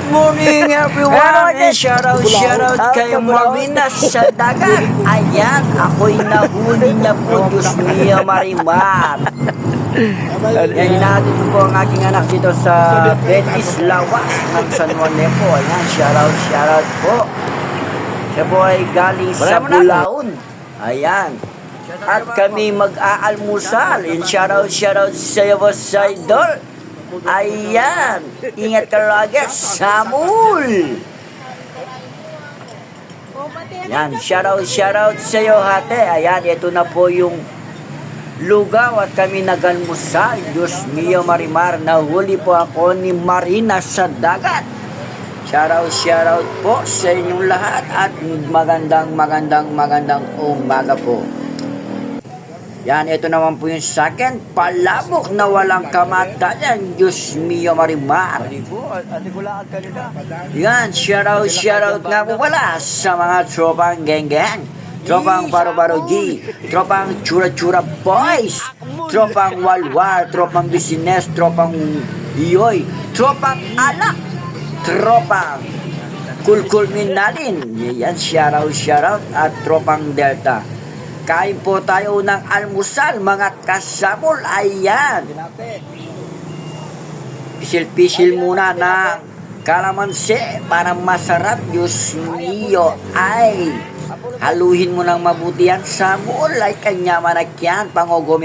Good morning everyone! And shoutout kay Marina sa dagat. Ayan, ako'y nahuli niya po, Diyos mio, Marimar. Yan, natin po ang aking anak dito sa Betis Lawas ng San Juan po. Ayan, shoutout po. Siya po ay galing sa Bulaon. Ayan. At kami mag-aalmusal. And shoutout sa iyo, boss idol. Ayan, ingat ka lagi, Samul. Yan, shoutout sa iyo, hate. Ayan, ito na po yung lugaw at kami nagalmusal. Diyos mio, Marimar, nahuli po ako ni Marina sa dagat. Shoutout po sa inyong lahat at magandang umaga po. Yan, ito naman po yung second, palabok na walang kamatayan. Diyos mio, Marimar. Yan, shoutout nga po pala sa mga tropang geng-geng, tropang Baro-Baro G, tropang Chura-Chura Boys, tropang Walwal, tropang Business, tropang Iyoy, tropang Alak, tropang Kulkul Minalin. Yan, shoutout at tropang Delta. Kain po tayo ng almusal, mga kasamol. Ayan. Pisil-pisil muna ng kalamansi para masarap. Diyos mio, ay haluhin mo ng mabuti yan, samol. Ay kanya manakyan, pangogo,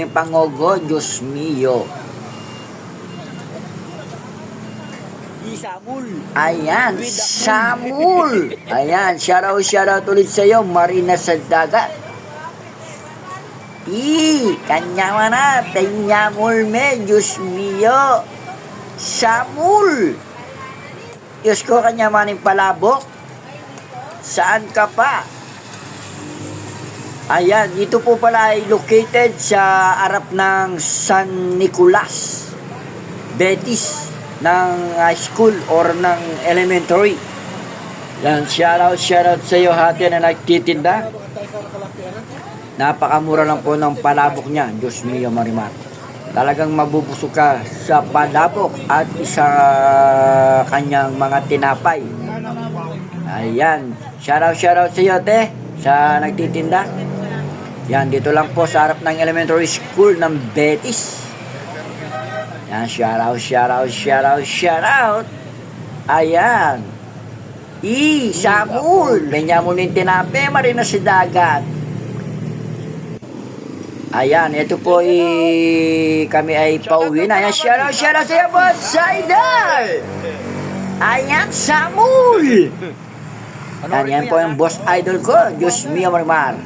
Diyos mio. Ayan, samul. Ayan, shoutout ulit sa iyo, Marina sa dagat. Kanya mana, tenyamul me, Diyos mio, samul. Diyos ko, kanya maning palabok. Saan ka pa? Ayan, ito po pala ay located sa harap ng San Nicolas, Betis, ng school or ng elementary. Yan, shoutout sa iyo, hati na nagtitinda. Napakamura lang po ng palabok niya. Diyos mio, Marimar. Talagang mabubusog ka sa palabok at sa kanyang mga tinapay. Ayan. Shoutout sa iyo, te. Sa nagtitinda. Yan, dito lang po sa harap ng elementary school ng Betis. Yan, shoutout. Ayan. Samul. Ganyan mo yung tinapay, Marina sa dagat. Ayan, ito po kami ay pauwi na. Ayan, shoutout sa iyo, boss idol. Ayan, Samul. Ayan po yung boss idol ko, Diyos mio, Marimar.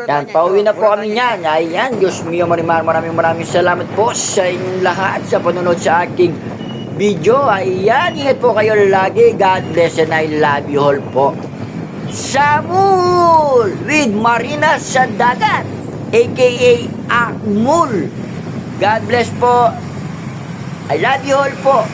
Ayan, pauwi na po kami niyan. Ayan, Diyos mio, Marimar. Maraming salamat po sa inyong lahat sa panonood sa aking video. Ayan, ingat po kayo lagi. God bless and I love you all po. Samul with Marina sa dagat, aka Akmul. God bless po. I love you all po.